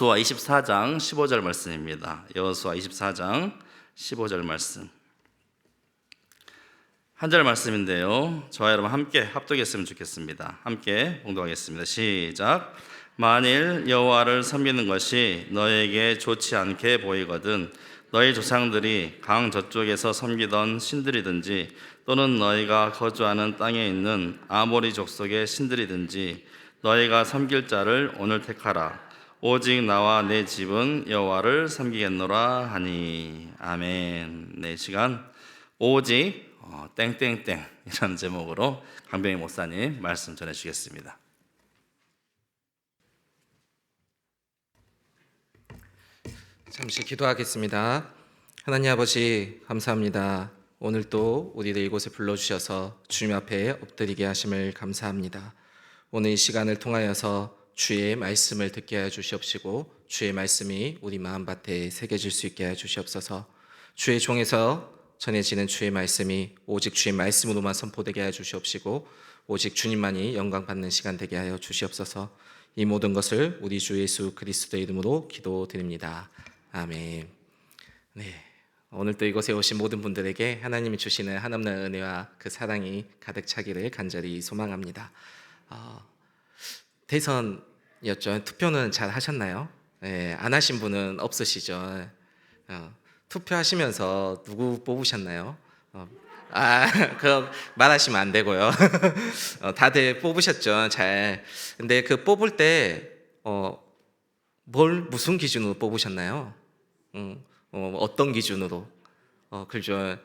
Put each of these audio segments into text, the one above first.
여호수아 24장 15절 말씀입니다. 여호수아 24장 15절 말씀. 한 절 말씀인데요, 저와 여러분 함께 합독했으면 좋겠습니다. 함께 봉독하겠습니다. 시작. 만일 여호와를 섬기는 것이 너에게 좋지 않게 보이거든 너희 조상들이 강 저쪽에서 섬기던 신들이든지 또는 너희가 거주하는 땅에 있는 아모리 족속의 신들이든지 너희가 섬길 자를 오늘 택하라. 오직 나와 내 집은 여호와를 섬기겠노라 하니. 아멘. 네, 시간 오직 땡땡땡이라는 제목으로 강병희 목사님 말씀 전해주시겠습니다. 잠시 기도하겠습니다. 하나님 아버지, 감사합니다. 오늘 또 우리를 이곳에 불러주셔서 주님 앞에 엎드리게 하심을 감사합니다. 오늘 이 시간을 통하여서 주의 말씀을 듣게 하여 주시옵시고 주의 말씀이 우리 마음밭에 새겨질 수 있게 하여 주시옵소서. 주의 종에서 전해지는 주의 말씀이 오직 주의 말씀으로만 선포되게 하여 주시옵시고 오직 주님만이 영광 받는 시간 되게 하여 주시옵소서. 이 모든 것을 우리 주 예수 그리스도의 이름으로 기도드립니다. 아멘. 네, 오늘 또 이곳에 오신 모든 분들에게 하나님이 주시는 한없는 은혜와 그 사랑이 가득 차기를 간절히 소망합니다. 대선이었죠. 투표는 잘 하셨나요? 네, 안 하신 분은 없으시죠? 투표하시면서 누구 뽑으셨나요? 그럼 말하시면 안 되고요. 다들 뽑으셨죠, 잘. 근데 그 뽑을 때 무슨 기준으로 뽑으셨나요? 어떤 기준으로? 그죠.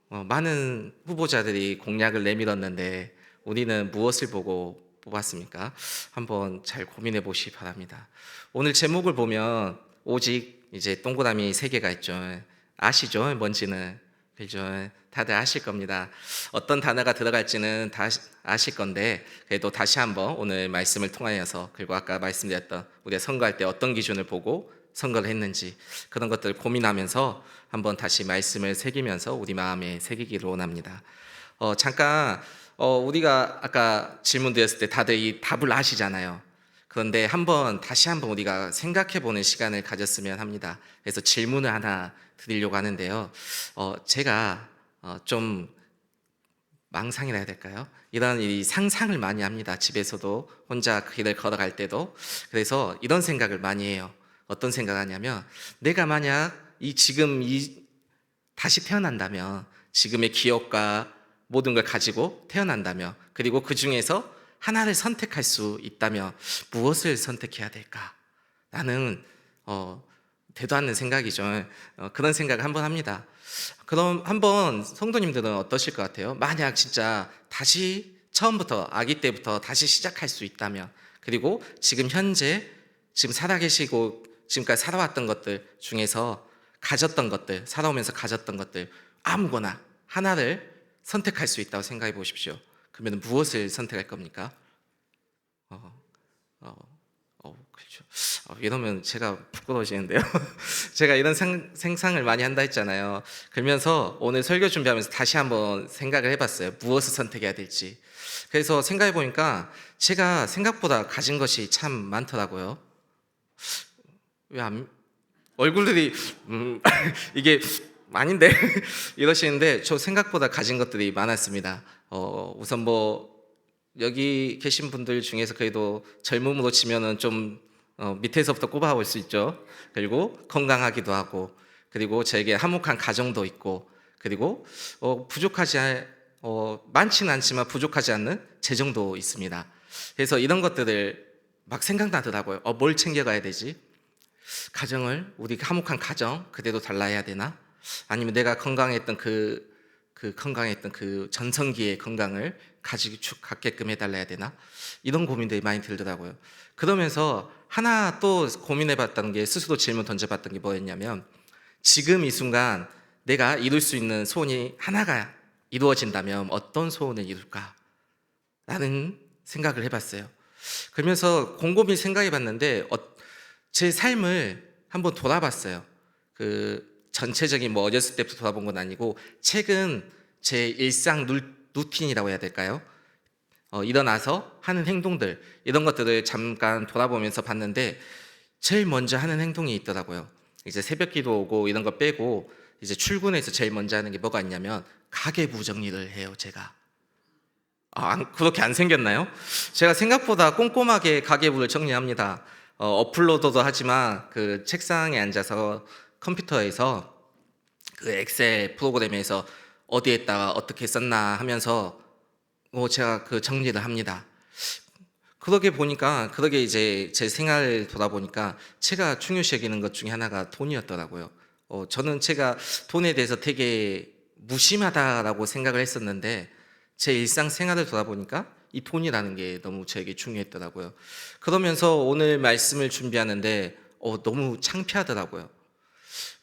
많은 후보자들이 공약을 내밀었는데 우리는 무엇을 보고 뽑았습니까? 한번 잘 고민해 보시기 바랍니다. 오늘 제목을 보면 오직 이제 동그라미 3개가 있죠. 아시죠? 뭔지는. 그죠? 다들 아실 겁니다. 어떤 단어가 들어갈지는 다 아실 건데 그래도 다시 한번 오늘 말씀을 통하여서, 그리고 아까 말씀드렸던 우리가 선거할 때 어떤 기준을 보고 선거를 했는지 그런 것들을 고민하면서 한번 다시 말씀을 새기면서 우리 마음에 새기기를 원합니다. 잠깐 우리가 아까 질문 드렸을 때 다들 이 답을 아시잖아요. 그런데 다시 한번 우리가 생각해 보는 시간을 가졌으면 합니다. 그래서 질문을 하나 드리려고 하는데요. 제가 좀 망상이라 해야 될까요? 이런 이 상상을 많이 합니다. 집에서도 혼자 길을 걸어갈 때도. 그래서 이런 생각을 많이 해요. 어떤 생각을 하냐면, 내가 만약 다시 태어난다면, 지금의 기억과 모든 걸 가지고 태어난다면, 그리고 그 중에서 하나를 선택할 수 있다면 무엇을 선택해야 될까? 라는 되도 않는 생각이죠. 그런 생각을 한번 합니다. 그럼 한번 성도님들은 어떠실 것 같아요? 만약 진짜 다시 처음부터, 아기 때부터 다시 시작할 수 있다면, 그리고 지금 현재 지금 살아계시고 지금까지 살아왔던 것들 중에서 살아오면서 가졌던 것들 아무거나 하나를 선택할 수 있다고 생각해 보십시오. 그러면 무엇을 선택할 겁니까? 그렇죠. 이러면 제가 부끄러워지는데요. 제가 이런 생상을 많이 한다 했잖아요. 그러면서 오늘 설교 준비하면서 다시 한번 생각을 해봤어요. 무엇을 선택해야 될지. 그래서 생각해 보니까 제가 생각보다 가진 것이 참 많더라고요. 얼굴들이 이게 아닌데 이러시는데, 저 생각보다 가진 것들이 많았습니다. 우선 여기 계신 분들 중에서 그래도 젊음으로 치면은 좀 밑에서부터 꼽아볼 수 있죠. 그리고 건강하기도 하고, 그리고 저에게 화목한 가정도 있고, 그리고 많지는 않지만 부족하지 않는 재정도 있습니다. 그래서 이런 것들을 막 생각나더라고요. 뭘 챙겨가야 되지? 우리 화목한 가정 그대로 달라야 되나? 아니면 내가 건강했던 그 전성기의 건강을 갖게끔 해달라야 되나? 이런 고민들이 많이 들더라고요. 그러면서 하나 또 고민해봤던 게, 스스로 질문 던져봤던 게 뭐였냐면, 지금 이 순간 내가 이룰 수 있는 소원이 하나가 이루어진다면 어떤 소원을 이룰까? 라는 생각을 해봤어요. 그러면서 곰곰이 생각해봤는데 제 삶을 한번 돌아봤어요. 전체적인 어렸을 때부터 돌아본 건 아니고, 최근 제 일상 루틴이라고 해야 될까요? 일어나서 하는 행동들, 이런 것들을 잠깐 돌아보면서 봤는데, 제일 먼저 하는 행동이 있더라고요. 이제 새벽기도 오고 이런 거 빼고 이제 출근해서 제일 먼저 하는 게 뭐가 있냐면 가계부 정리를 해요, 제가. 그렇게 안 생겼나요? 제가 생각보다 꼼꼼하게 가계부를 정리합니다. 업로드도 하지만 그 책상에 앉아서 컴퓨터에서 그 엑셀 프로그램에서 어디에다가 어떻게 썼나 하면서 제가 그 정리를 합니다. 그러게 이제 제 생활을 돌아보니까 제가 중요시 여기는 것 중에 하나가 돈이었더라고요. 저는 제가 돈에 대해서 되게 무심하다라고 생각을 했었는데 제 일상생활을 돌아보니까 이 돈이라는 게 너무 저에게 중요했더라고요. 그러면서 오늘 말씀을 준비하는데 너무 창피하더라고요.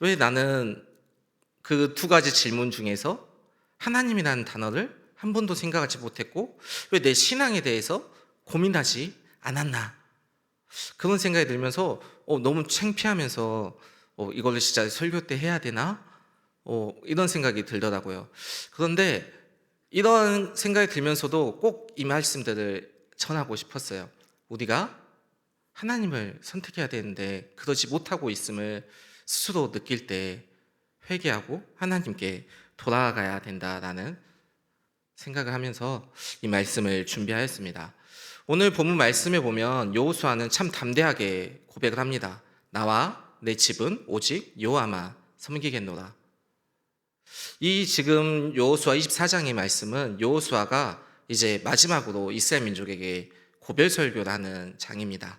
왜 나는 그 두 가지 질문 중에서 하나님이라는 단어를 한 번도 생각하지 못했고 왜 내 신앙에 대해서 고민하지 않았나, 그런 생각이 들면서 너무 창피하면서 이걸 진짜 설교 때 해야 되나 이런 생각이 들더라고요. 그런데 이런 생각이 들면서도 꼭 이 말씀들을 전하고 싶었어요. 우리가 하나님을 선택해야 되는데 그러지 못하고 있음을 스스로 느낄 때 회개하고 하나님께 돌아가야 된다라는 생각을 하면서 이 말씀을 준비하였습니다. 오늘 본문 말씀에 보면 여호수아는 참 담대하게 고백을 합니다. 나와 내 집은 오직 여호와만 섬기겠노라. 이 지금 여호수아 24장의 말씀은 여호수아가 이제 마지막으로 이스라엘 민족에게 고별 설교를 하는 장입니다.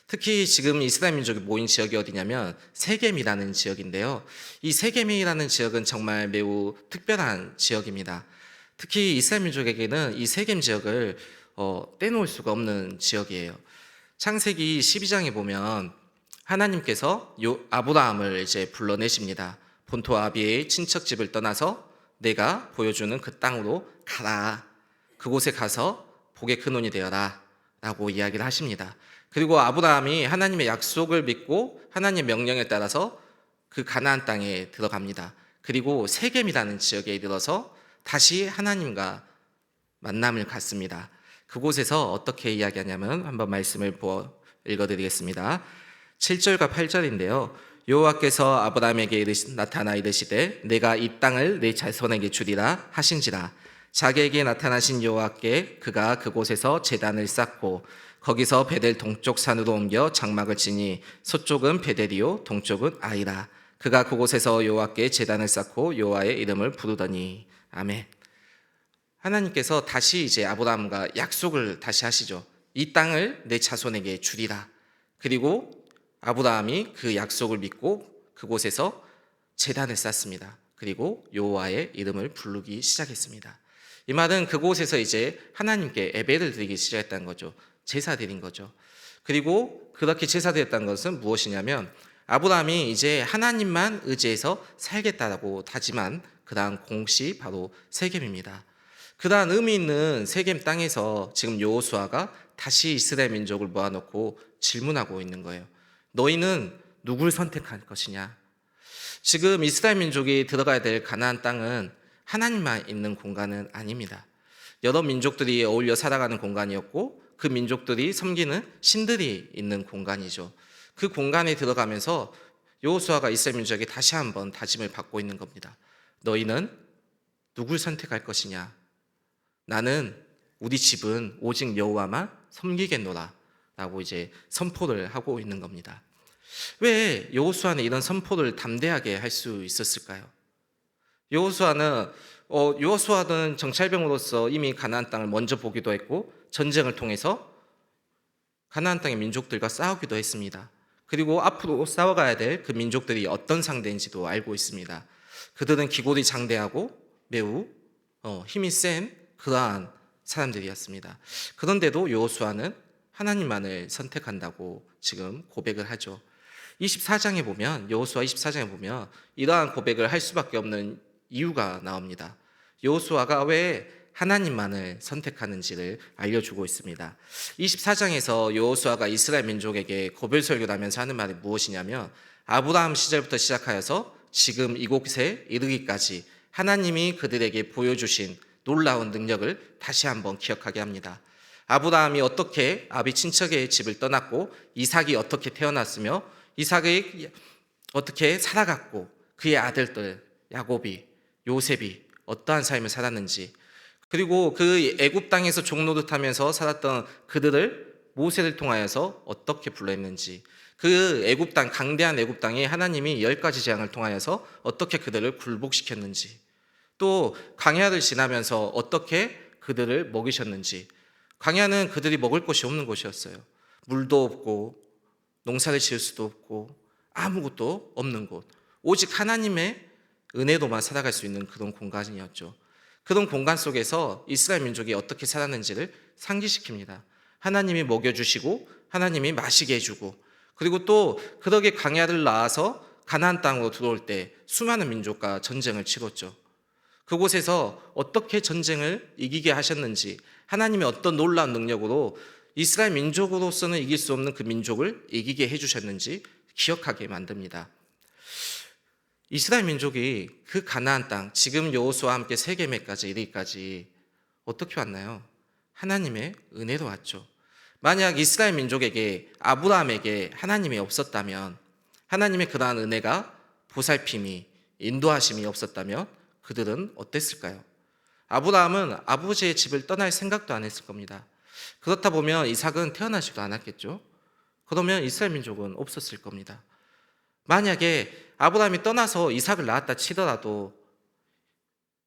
특히 지금 이스라엘 민족이 모인 지역이 어디냐면 세겜이라는 지역인데요. 이 세겜이라는 지역은 정말 매우 특별한 지역입니다. 특히 이스라엘 민족에게는 이 세겜 지역을 떼놓을 수가 없는 지역이에요. 창세기 12장에 보면 하나님께서 아브라함을 이제 불러내십니다. 본토 아비의 친척집을 떠나서 내가 보여주는 그 땅으로 가라. 그곳에 가서 복의 근원이 되어라 라고 이야기를 하십니다. 그리고 아브라함이 하나님의 약속을 믿고 하나님의 명령에 따라서 그 가나안 땅에 들어갑니다. 그리고 세겜이라는 지역에 이르러서 다시 하나님과 만남을 갖습니다. 그곳에서 어떻게 이야기하냐면 한번 말씀을 읽어드리겠습니다. 7절과 8절인데요. 여호와께서 아브라함에게 나타나 이르시되 내가 이 땅을 내 자손에게 주리라 하신지라. 자기에게 나타나신 여호와께 그가 그곳에서 제단을 쌓고 거기서 베델 동쪽 산으로 옮겨 장막을 치니 서쪽은 베델이요 동쪽은 아이라. 그가 그곳에서 여호와께 제단을 쌓고 여호와의 이름을 부르더니. 아멘. 하나님께서 다시 이제 아브라함과 약속을 다시 하시죠. 이 땅을 내 자손에게 주리라. 그리고 아브라함이 그 약속을 믿고 그곳에서 제단을 쌓습니다. 그리고 여호와의 이름을 부르기 시작했습니다. 이 말은 그곳에서 이제 하나님께 예배를 드리기 시작했다는 거죠. 제사 드린 거죠. 그리고 그렇게 제사 드렸다는 것은 무엇이냐면 아브라함이 이제 하나님만 의지해서 살겠다라고 다짐한 그러한 공시 바로 세겜입니다. 그러한 의미 있는 세겜 땅에서 지금 여호수아가 다시 이스라엘 민족을 모아놓고 질문하고 있는 거예요. 너희는 누굴 선택할 것이냐? 지금 이스라엘 민족이 들어가야 될 가나안 땅은 하나님만 있는 공간은 아닙니다. 여러 민족들이 어울려 살아가는 공간이었고 그 민족들이 섬기는 신들이 있는 공간이죠. 그 공간에 들어가면서 여호수아가 이스라엘 민족에게 다시 한번 다짐을 받고 있는 겁니다. 너희는 누굴 선택할 것이냐? 나는 우리 집은 오직 여호와만 섬기겠노라 라고 이제 선포를 하고 있는 겁니다. 왜 여호수아는 이런 선포를 담대하게 할 수 있었을까요? 여호수아는 정찰병으로서 이미 가나안 땅을 먼저 보기도 했고 전쟁을 통해서 가나안 땅의 민족들과 싸우기도 했습니다. 그리고 앞으로 싸워가야 될 그 민족들이 어떤 상대인지도 알고 있습니다. 그들은 기골이 장대하고 매우 힘이 센 그러한 사람들이었습니다. 그런데도 여호수아는 하나님만을 선택한다고 지금 고백을 하죠. 24장에 보면 여호수아 24장에 보면 이러한 고백을 할 수밖에 없는 이유가 나옵니다. 여호수아가 왜 하나님만을 선택하는지를 알려주고 있습니다. 24장에서 여호수아가 이스라엘 민족에게 고별 설교를 하면서 하는 말이 무엇이냐면 아브라함 시절부터 시작하여서 지금 이곳에 이르기까지 하나님이 그들에게 보여주신 놀라운 능력을 다시 한번 기억하게 합니다. 아브라함이 어떻게 아비 친척의 집을 떠났고 이삭이 어떻게 태어났으며 이삭이 어떻게 살아갔고 그의 아들들 야곱이 요셉이 어떠한 삶을 살았는지, 그리고 그 애굽 땅에서 종노릇하면서 살았던 그들을 모세를 통하여서 어떻게 불렀는지, 그 애굽 땅 강대한 애굽 땅에 하나님이 10가지 재앙을 통하여서 어떻게 그들을 굴복시켰는지, 또 광야를 지나면서 어떻게 그들을 먹이셨는지. 광야는 그들이 먹을 것이 없는 곳이었어요. 물도 없고 농사를 지을 수도 없고 아무것도 없는 곳, 오직 하나님의 은혜로만 살아갈 수 있는 그런 공간이었죠. 그런 공간 속에서 이스라엘 민족이 어떻게 살았는지를 상기시킵니다. 하나님이 먹여주시고 하나님이 마시게 해주고, 그리고 또 그렇게 광야를 나와서 가나안 땅으로 들어올 때 수많은 민족과 전쟁을 치렀죠. 그곳에서 어떻게 전쟁을 이기게 하셨는지, 하나님의 어떤 놀라운 능력으로 이스라엘 민족으로서는 이길 수 없는 그 민족을 이기게 해주셨는지 기억하게 만듭니다. 이스라엘 민족이 그 가나안 땅, 지금 여호수아와 함께 세겜에까지 이르기까지 어떻게 왔나요? 하나님의 은혜로 왔죠. 만약 이스라엘 민족에게, 아브라함에게 하나님이 없었다면, 하나님의 그러한 은혜가, 보살핌이, 인도하심이 없었다면 그들은 어땠을까요? 아브라함은 아버지의 집을 떠날 생각도 안 했을 겁니다. 그렇다 보면 이삭은 태어나지도 않았겠죠. 그러면 이스라엘 민족은 없었을 겁니다. 만약에 아브라함이 떠나서 이삭을 낳았다 치더라도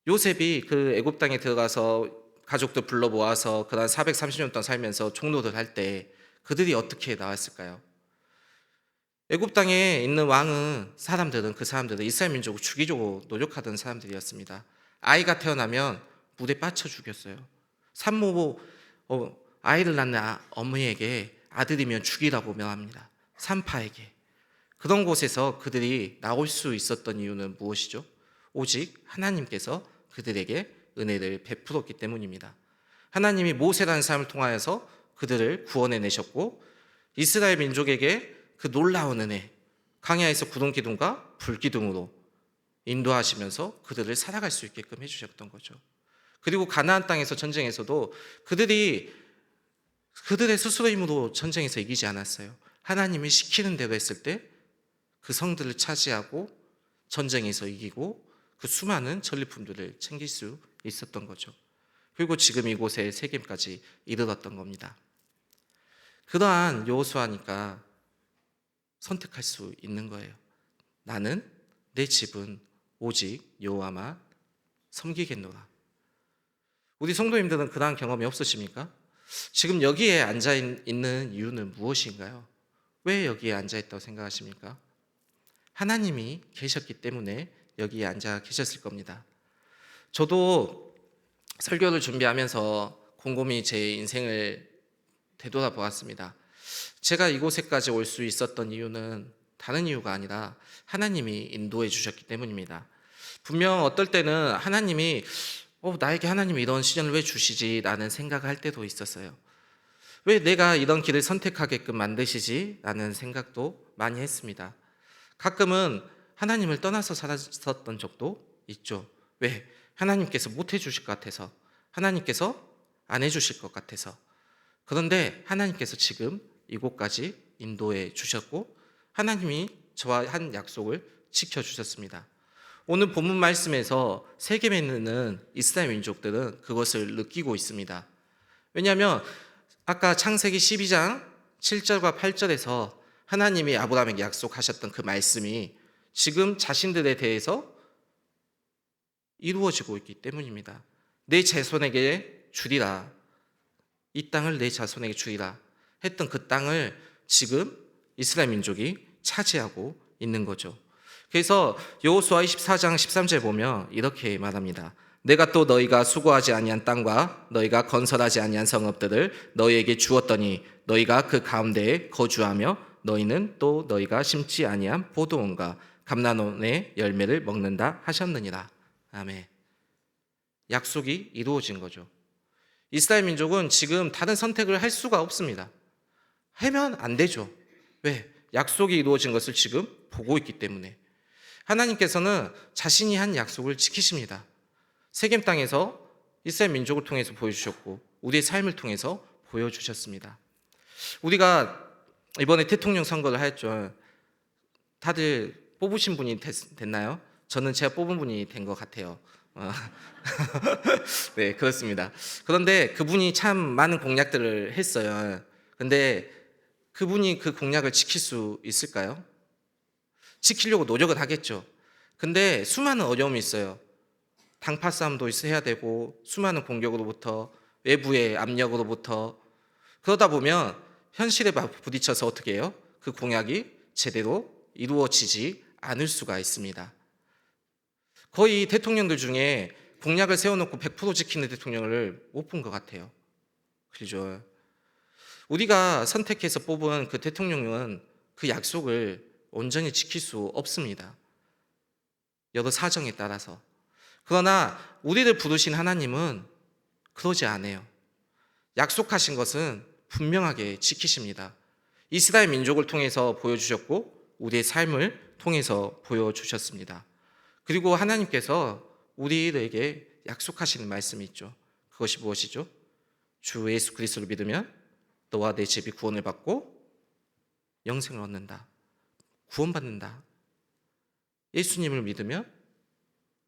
요셉이 그 애굽 땅에 들어가서 가족들 불러 모아서 그다음 430년 동안 살면서 종로를 할 때 그들이 어떻게 나왔을까요? 애굽 땅에 있는 왕은 그 사람들은 이스라엘 민족을 죽이려고 노력하던 사람들이었습니다. 아이가 태어나면 물에 빠쳐 죽였어요. 산모 아이를 낳는 어머니에게 아들이면 죽이라고 명합니다. 산파에게. 그런 곳에서 그들이 나올 수 있었던 이유는 무엇이죠? 오직 하나님께서 그들에게 은혜를 베풀었기 때문입니다. 하나님이 모세라는 사람을 통하여서 그들을 구원해 내셨고, 이스라엘 민족에게 그 놀라운 은혜, 광야에서 구름 기둥과 불 기둥으로 인도하시면서 그들을 살아갈 수 있게끔 해주셨던 거죠. 그리고 가나안 땅에서 전쟁에서도 그들이 그들의 스스로의 힘으로 전쟁에서 이기지 않았어요. 하나님이 시키는 대로 했을 때 그 성들을 차지하고 전쟁에서 이기고 그 수많은 전리품들을 챙길 수 있었던 거죠. 그리고 지금 이곳에 세겜까지 이르렀던 겁니다. 그러한 여호수아니까 선택할 수 있는 거예요. 나는 내 집은 오직 여호와만 섬기겠노라. 우리 성도님들은 그러한 경험이 없으십니까? 지금 여기에 앉아 있는 이유는 무엇인가요? 왜 여기에 앉아 있다고 생각하십니까? 하나님이 계셨기 때문에 여기에 앉아 계셨을 겁니다. 저도 설교를 준비하면서 곰곰이 제 인생을 되돌아보았습니다. 제가 이곳에까지 올 수 있었던 이유는 다른 이유가 아니라 하나님이 인도해 주셨기 때문입니다. 분명 어떨 때는 하나님이 나에게 하나님이 이런 시련을 왜 주시지? 라는 생각을 할 때도 있었어요. 왜 내가 이런 길을 선택하게끔 만드시지? 라는 생각도 많이 했습니다. 가끔은 하나님을 떠나서 살았었던 적도 있죠. 왜? 하나님께서 못 해주실 것 같아서, 하나님께서 안 해주실 것 같아서. 그런데 하나님께서 지금 이곳까지 인도해 주셨고, 하나님이 저와 한 약속을 지켜주셨습니다. 오늘 본문 말씀에서 세겜에 있는 이스라엘 민족들은 그것을 느끼고 있습니다. 왜냐하면 아까 창세기 12장 7절과 8절에서 하나님이 아브라함에게 약속하셨던 그 말씀이 지금 자신들에 대해서 이루어지고 있기 때문입니다. 내 자손에게 주리라, 이 땅을 내 자손에게 주리라 했던 그 땅을 지금 이스라엘 민족이 차지하고 있는 거죠. 그래서 여호수아 24장 13절에 보면 이렇게 말합니다. 내가 또 너희가 수고하지 아니한 땅과 너희가 건설하지 아니한 성읍들을 너희에게 주었더니 너희가 그 가운데에 거주하며 너희는 또 너희가 심지 아니한 포도원과 감람원의 열매를 먹는다 하셨느니라. 아멘. 약속이 이루어진 거죠. 이스라엘 민족은 지금 다른 선택을 할 수가 없습니다. 하면 안 되죠. 왜? 약속이 이루어진 것을 지금 보고 있기 때문에. 하나님께서는 자신이 한 약속을 지키십니다. 세겜 땅에서 이스라엘 민족을 통해서 보여주셨고 우리의 삶을 통해서 보여주셨습니다. 우리가 이번에 대통령 선거를 하였죠. 다들 뽑으신 분이 됐나요? 저는 제가 뽑은 분이 된 것 같아요. 네, 그렇습니다. 그런데 그분이 참 많은 공약들을 했어요. 근데 그분이 그 공약을 지킬 수 있을까요? 지키려고 노력을 하겠죠. 근데 수많은 어려움이 있어요. 당파 싸움도 해야 되고, 수많은 공격으로부터, 외부의 압력으로부터. 그러다 보면 현실에 부딪혀서 어떻게 해요? 그 공약이 제대로 이루어지지 않을 수가 있습니다. 거의 대통령들 중에 공약을 세워놓고 100% 지키는 대통령을 못 본 것 같아요. 그죠? 우리가 선택해서 뽑은 그 대통령은 그 약속을 온전히 지킬 수 없습니다. 여러 사정에 따라서. 그러나 우리를 부르신 하나님은 그러지 않아요. 약속하신 것은 분명하게 지키십니다. 이스라엘 민족을 통해서 보여주셨고 우리의 삶을 통해서 보여주셨습니다. 그리고 하나님께서 우리에게 약속하시는 말씀이 있죠. 그것이 무엇이죠? 주 예수 그리스도를 믿으면 너와 내 집이 구원을 받고 영생을 얻는다. 구원받는다. 예수님을 믿으면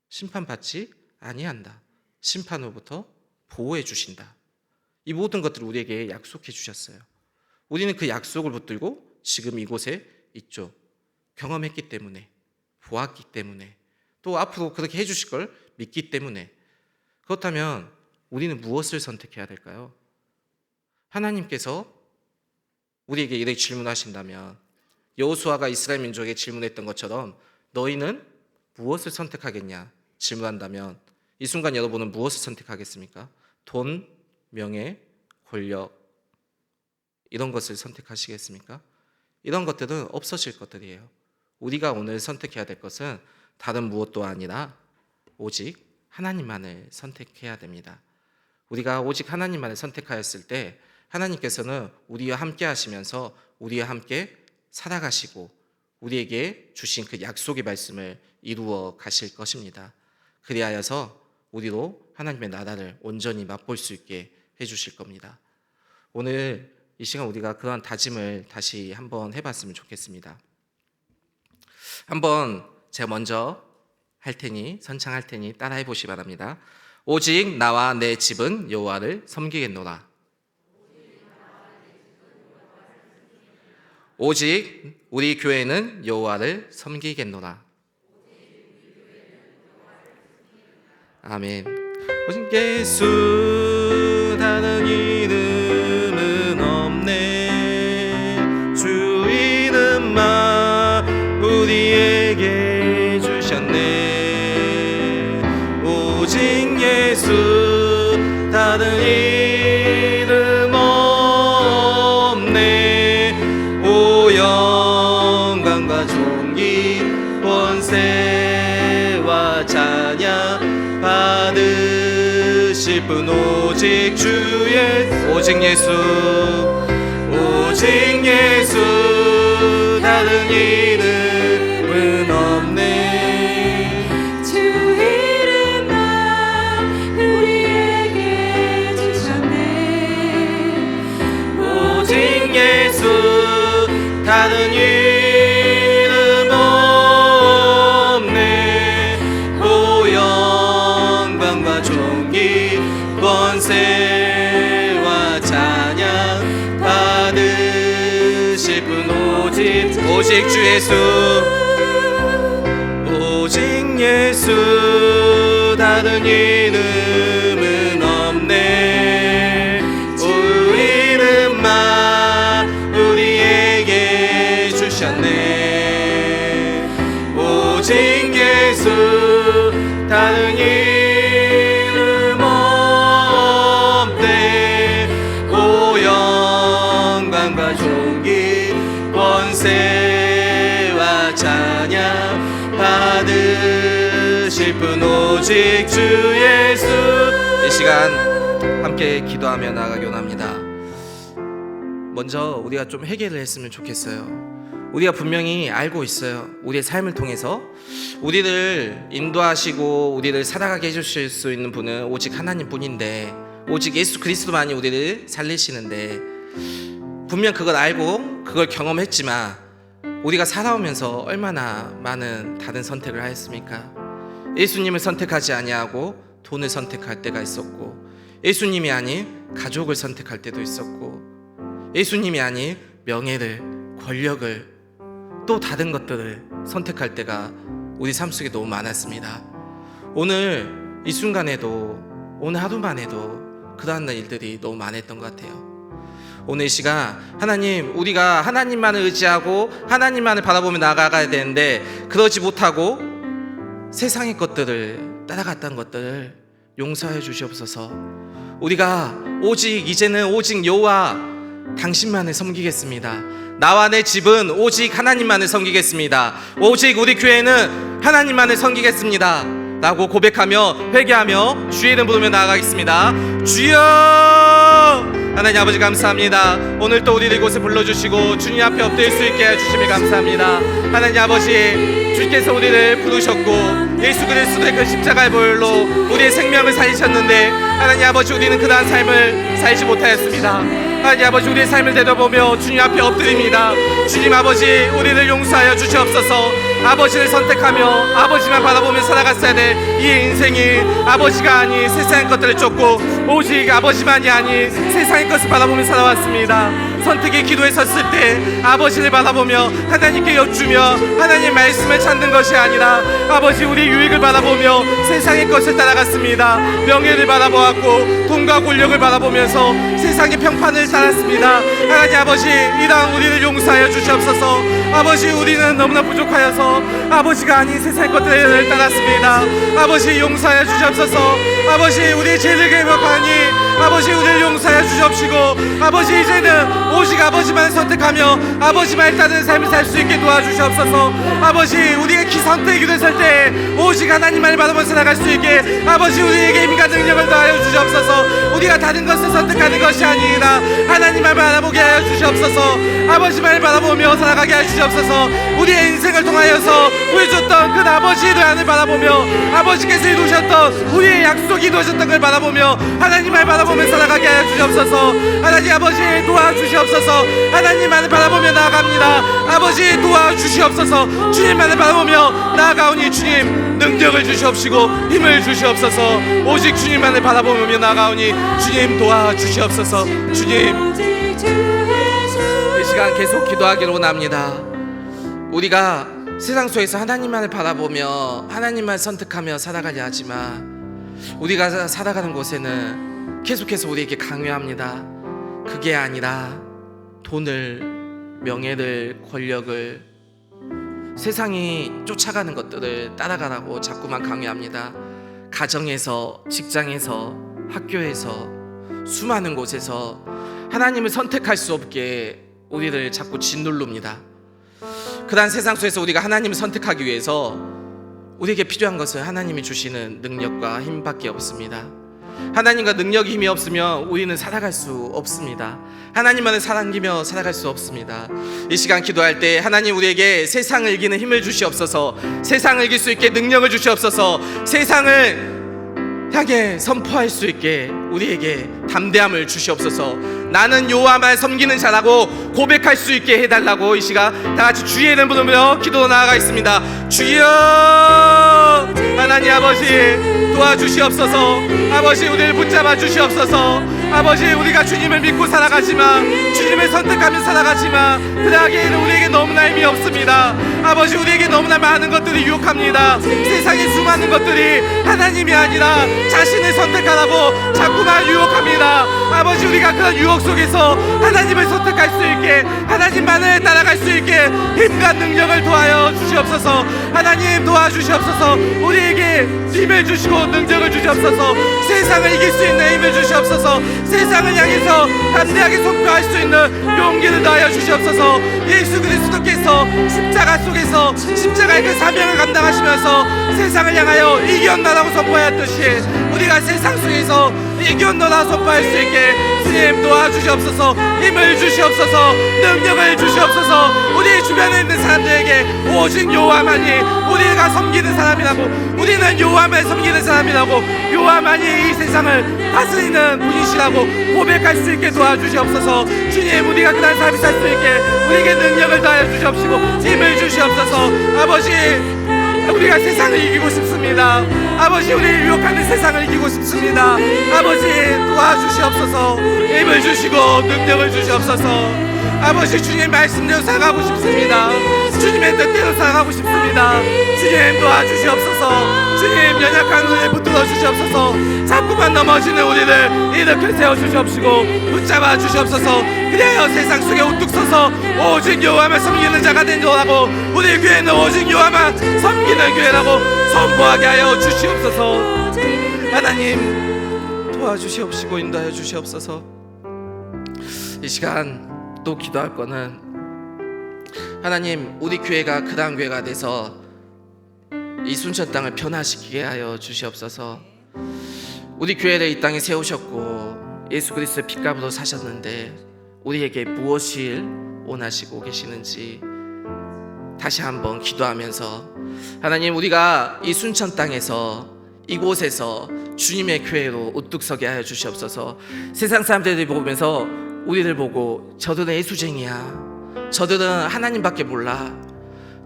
심판받지 아니한다. 심판으로부터 보호해 주신다. 이 모든 것들을 우리에게 약속해 주셨어요. 우리는 그 약속을 붙들고 지금 이곳에 있죠. 경험했기 때문에, 보았기 때문에, 또 앞으로 그렇게 해주실 걸 믿기 때문에. 그렇다면 우리는 무엇을 선택해야 될까요? 하나님께서 우리에게 이렇게 질문하신다면, 여호수아가 이스라엘 민족에게 질문했던 것처럼 너희는 무엇을 선택하겠냐 질문한다면, 이 순간 여러분은 무엇을 선택하겠습니까? 돈, 명예, 권력, 이런 것을 선택하시겠습니까? 이런 것들은 없어질 것들이에요. 우리가 오늘 선택해야 될 것은 다른 무엇도 아니라 오직 하나님만을 선택해야 됩니다. 우리가 오직 하나님만을 선택하였을 때 하나님께서는 우리와 함께 하시면서 우리와 함께 살아가시고 우리에게 주신 그 약속의 말씀을 이루어 가실 것입니다. 그리하여서 우리로 하나님의 나라를 온전히 맛볼 수 있게 해주실 겁니다. 오늘 이 시간 우리가 그러한 다짐을 다시 한번 해봤으면 좋겠습니다. 한번 제가 먼저 할 테니 선창할 테니 따라해 보시기 바랍니다. 오직 나와 내 집은 여호와를 섬기겠노라. 오직 우리 교회는 여호와를 섬기겠노라. 아멘. 오직 예수 다른 이름은 없네. 주 이름만 우리에게 주셨네. 오직 예수 다른 이름 없네. 오 영광과 존귀 권세와 찬양 받으실 분 오직 주의 오직 예수 다른 이름은 없네. 주 이름만 우리에게 주셨네. 오직 예수 다른 이름 없네. 오 영광과 존귀 권세와 찬양 받으실 분 오직 주 예수 오직 예수 다른 이름은 없네. 오 이름만 우리에게 주셨네. 오직 예수 다른 이름 없네. 오 영광과 존귀 권세와 찬양 받으실 분 오직 주 예수. 이 시간 함께 기도하며 나아가기 원합니다. 먼저 우리가 좀 해결을 했으면 좋겠어요. 우리가 분명히 알고 있어요. 우리의 삶을 통해서 우리를 인도하시고 우리를 살아가게 해주실 수 있는 분은 오직 하나님 뿐인데 오직 예수 그리스도만이 우리를 살리시는데, 분명 그걸 알고 그걸 경험했지만 우리가 살아오면서 얼마나 많은 다른 선택을 하였습니까? 예수님을 선택하지 아니하고 돈을 선택할 때가 있었고, 예수님이 아닌 가족을 선택할 때도 있었고, 예수님이 아닌 명예를, 권력을, 또 다른 것들을 선택할 때가 우리 삶 속에 너무 많았습니다. 오늘 이 순간에도, 오늘 하루만 해도 그러한 일들이 너무 많았던 것 같아요. 오늘 이 시간 하나님, 우리가 하나님만을 의지하고 하나님만을 바라보며 나아가야 되는데 그러지 못하고 세상의 것들을 따라갔던 것들을 용서해 주시옵소서. 우리가 이제는 오직 여호와 당신만을 섬기겠습니다. 나와 내 집은 오직 하나님만을 섬기겠습니다. 오직 우리 교회는 하나님만을 섬기겠습니다 라고 고백하며 회개하며 주의 이름 부르며 나아가겠습니다. 주여! 하나님 아버지 감사합니다. 오늘 또 우리를 이곳에 불러주시고 주님 앞에 엎드릴 수 있게 해주심에 감사합니다. 하나님 아버지, 주께서 우리를 부르셨고 예수 그리스도의 그 십자가의 보혈로 우리의 생명을 살리셨는데, 하나님 아버지, 우리는 그러한 삶을 살지 못하였습니다. 하나님 아버지, 우리의 삶을 되돌아보며 주님 앞에 엎드립니다. 주님 아버지, 우리를 용서하여 주시옵소서. 아버지를 선택하며 아버지만 바라보며 살아갔어야 될 이 인생이 아버지가 아닌 세상의 것들을 쫓고 오직 아버지만이 아닌 세상의 것을 바라보며 살아왔습니다. 선택의 기도에 섰을 때 아버지를 바라보며 하나님께 여쭈며 하나님의 말씀을 찾는 것이 아니라 아버지, 우리 유익을 바라보며 세상의 것을 따라갔습니다. 명예를 바라보았고 돈과 권력을 바라보면서 세상의 평판을 따랐습니다. 하나님 아버지, 이러한 우리를 용서하여 주시옵소서. 아버지, 우리는 너무나 부족하여서 아버지가 아닌 세상의 것들을 따랐습니다. 아버지, 용서하여 주시옵소서. 아버지, 우리의 죄를 회복하니 아버지, 우리를 용서하여 주시옵시고, 아버지, 이제는 오직 아버지만을 선택하며 아버지만을 따르는 삶을 살 수 있게 도와주시옵소서. 아버지, 우리의 선택의 기도에 설 때 오직 하나님만을 바라보며 살아갈 수 있게 아버지, 우리에게 힘과 능력을 더하여 주시옵소서. 우리가 다른 것을 선택하는 것이 아니라 하나님만 바라보게 하여 주시옵소서. 아버지만을 바라보며 살아가게 하여 주시옵소서. 우리의 인생을 통하여서 보여줬던 그 아버지의 안을 바라보며 아버지께서 이루셨던 우리의 약속이 이루어졌던 걸 바라보며 하나님을 바라보며 살아가게 하여 주시옵소서. 하나님 아버지, 도와주시옵소서. 하나님만을 바라보며 나아갑니다. 아버지, 도와주시옵소서. 주님만을 바라보며 나아가오니 주님 능력을 주시옵시고 힘을 주시옵소서. 오직 주님만을 바라보며 나아가오니 주님 도와주시옵소서. 주님, 이 시간 계속 기도하기로 원합니다. 우리가 세상 속에서 하나님만을 바라보며 하나님만 선택하며 살아가려 하지만 우리가 살아가는 곳에는 계속해서 우리에게 강요합니다. 그게 아니라 돈을, 명예를, 권력을, 세상이 쫓아가는 것들을 따라가라고 자꾸만 강요합니다. 가정에서, 직장에서, 학교에서, 수많은 곳에서 하나님을 선택할 수 없게 우리를 자꾸 짓누릅니다. 그러한 세상 속에서 우리가 하나님을 선택하기 위해서 우리에게 필요한 것은 하나님이 주시는 능력과 힘밖에 없습니다. 하나님과 능력이 힘이 없으면 우리는 살아갈 수 없습니다. 하나님만을 사랑기며 살아갈 수 없습니다. 이 시간 기도할 때 하나님, 우리에게 세상을 이기는 힘을 주시옵소서. 세상을 이길 수 있게 능력을 주시옵소서. 세상을 향해 선포할 수 있게 우리에게 담대함을 주시옵소서. 나는 여호와만 섬기는 자라고 고백할 수 있게 해달라고 이 시간 다 같이 주의 이름 부르며 기도 나아가 있습니다. 주여! 하나님 아버지, 도와주시옵소서. 아버지, 우리를 붙잡아 주시옵소서. 아버지, 우리가 주님을 믿고 살아가지만, 주님을 선택하며 살아가지만 그러하기에는 우리에게 너무나 힘이 없습니다. 아버지, 우리에게 너무나 많은 것들이 유혹합니다. 세상의 수많은 것들이 하나님이 아니라 자신을 선택하라고 자꾸만 유혹합니다. 아버지, 우리가 그런 유혹 속에서 하나님을 선택할 수 있게, 하나님만을 따라갈 수 있게 힘과 능력을 도하여 주시옵소서. 하나님, 도와주시옵소서. 우리에게 힘을 주시고 능력을 주시옵소서. 세상을 이길 수 있는 힘을 주시옵소서. 세상을 향해서 담대하게 선포할 수 있는 용기를 더하여 주시옵소서. 예수 그리스도께서 십자가 속에서 십자가의 그 사명을 감당하시면서 세상을 향하여 이겼나라고 선포하였듯이 우리가 세상 속에서 이겨노라 선포할 수 있게 주님 도와주시옵소서. 힘을 주시옵소서. 능력을 주시옵소서. 우리 주변에 있는 사람들에게 오직 여호와만이 우리가 섬기는 사람이라고, 우리는 여호와만 섬기는 사람이라고, 여호와만이 이 세상을 다스리는 분이시라고 고백할 수 있게 도와주시옵소서. 주님, 우리가 그런 삶이 살 수 있게 우리에게 능력을 더하여 주시옵시고 힘을 주시옵소서. 아버지, 우리가 세상을 이기고 싶습니다. 아버지, 우리를 유혹하는 세상을 이기고 싶습니다. 아버지, 도와주시옵소서. 힘을 주시고 능력을 주시옵소서. 아버지, 주님 말씀대로 살아가고 싶습니다. 주님의 뜻대로 살아가고 싶습니다. 주님 도와주시옵소서. 주님 연약한 우리를 붙들어 주시옵소서. 자꾸만 넘어지는 우리를 일으켜 세워 주시옵시고 붙잡아 주시옵소서. 그래야 세상 속에 우뚝 서서 오직 여호와만 섬기는 자가 되노라고, 우리 교회는 오직 여호와만 섬기는 교회라고 선포하게 하여 주시옵소서. 하나님 도와주시옵시고 인도하여 주시옵소서. 이 시간 또 기도할 거는, 하나님 우리 교회가 그다음 교회가 돼서 이 순천 땅을 변화시키게 하여 주시옵소서. 우리 교회를 이 땅에 세우셨고 예수 그리스도의 핏값으로 사셨는데 우리에게 무엇을 원하시고 계시는지 다시 한번 기도하면서, 하나님 우리가 이 순천 땅에서 이곳에서 주님의 교회로 우뚝 서게 하여 주시옵소서. 세상 사람들이 보면서 우리를 보고 저들은 예수쟁이야, 저들은 하나님밖에 몰라,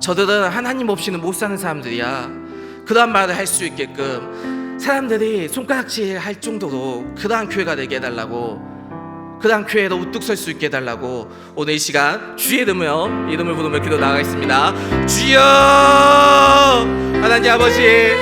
저들은 하나님 없이는 못 사는 사람들이야, 그런 말을 할 수 있게끔 사람들이 손가락질 할 정도로 그러한 교회가 되게 해달라고, 그러한 교회로 우뚝 설 수 있게 해달라고 오늘 이 시간 주의 이름을 부르며 기도 나가겠습니다. 주여, 하나님 아버지,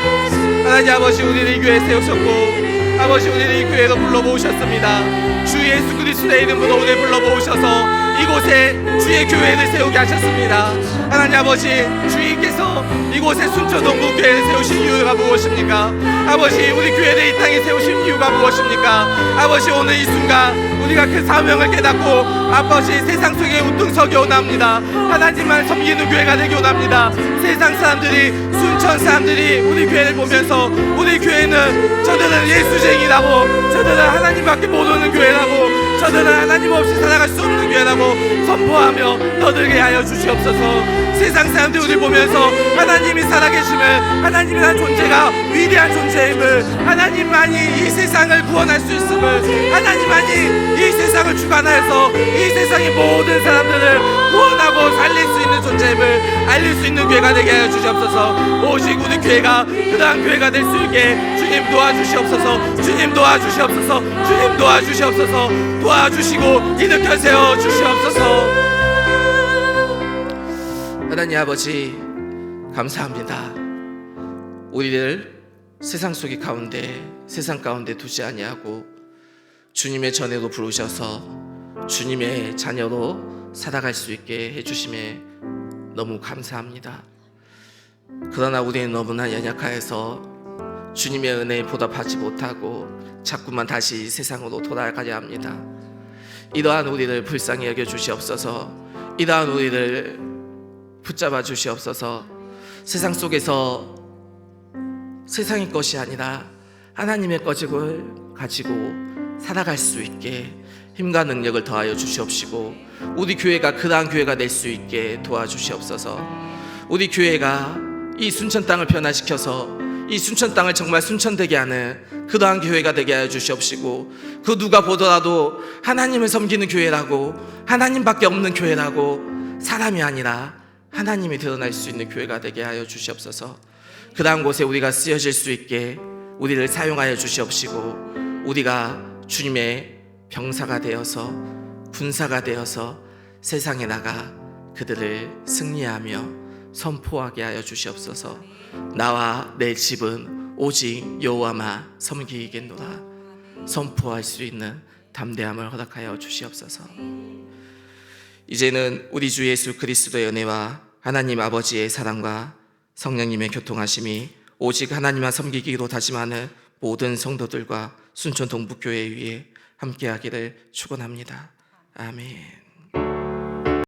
하나님 아버지, 우리를 이 교회에 세우셨고 아버지 우리를 이 교회로 불러모으셨습니다. 주 예수 그리스도의 이름으로 오늘 불러모으셔서 이곳에 주의 교회를 세우게 하셨습니다. 하나님 아버지, 주님께서 이곳에 순천동부 교회를 세우신 이유가 무엇입니까? 아버지, 우리 교회를 이 땅에 세우신 이유가 무엇입니까? 아버지, 오늘 이 순간 우리가 그 사명을 깨닫고 아버지 세상 속에 우뚝 서기 원합니다. 하나님만 섬기는 교회가 되기 원합니다. 세상 사람들이, 순천 사람들이 우리 교회를 보면서 우리 교회는 저들은 예수쟁이라고, 저들은 하나님밖에 모르는 교회라고, 저들은 하나님 없이 살아갈 수 없는 교회라고 선포하며 떠들게 하여 주시옵소서. 세상 사람들이 우리 보면서 하나님이 살아계심을, 하나님이라는 존재가 위대한 존재임을, 하나님만이 이 세상을 구원할 수 있음을, 하나님만이 이 세상을 주관하여서 이 세상의 모든 사람들을 구원하고 살릴 수 있는 존재임을 알릴 수 있는 교회가 되게 하여 주시옵소서. 오직 우리 교회가 그러한 교회가 될 수 있게 주님 도와주시옵소서. 주님 도와주시옵소서. 주님 도와주시옵소서. 도와주시고 일으켜 세워 주시옵소서. 하나님 아버지, 감사합니다. 우리를 세상 속의 가운데, 세상 가운데 두지 아니하고 주님의 전에로 부르셔서 주님의 자녀로 살아갈 수 있게 해주심에 너무 감사합니다. 그러나 우리는 너무나 연약하여서 주님의 은혜에 보답하지 못하고 자꾸만 다시 세상으로 돌아가려 합니다. 이러한 우리를 불쌍히 여겨 주시옵소서. 이러한 우리를 붙잡아 주시옵소서. 세상 속에서 세상의 것이 아니라 하나님의 것을 가지고 살아갈 수 있게 힘과 능력을 더하여 주시옵시고 우리 교회가 그러한 교회가 될 수 있게 도와주시옵소서. 우리 교회가 이 순천 땅을 변화시켜서 이 순천 땅을 정말 순천되게 하는 그러한 교회가 되게 하여 주시옵시고, 그 누가 보더라도 하나님을 섬기는 교회라고, 하나님밖에 없는 교회라고, 사람이 아니라 하나님이 드러날 수 있는 교회가 되게 하여 주시옵소서. 그러한 곳에 우리가 쓰여질 수 있게 우리를 사용하여 주시옵시고, 우리가 주님의 병사가 되어서, 군사가 되어서 세상에 나가 그들을 승리하며 선포하게 하여 주시옵소서. 나와 내 집은 오직 여호와만 섬기겠노라 선포할 수 있는 담대함을 허락하여 주시옵소서. 이제는 우리 주 예수 그리스도의 은혜와 하나님 아버지의 사랑과 성령님의 교통하심이 오직 하나님만 섬기기로 다짐하는 모든 성도들과 순천 동북교회 위에 함께하기를 축원합니다. 아멘.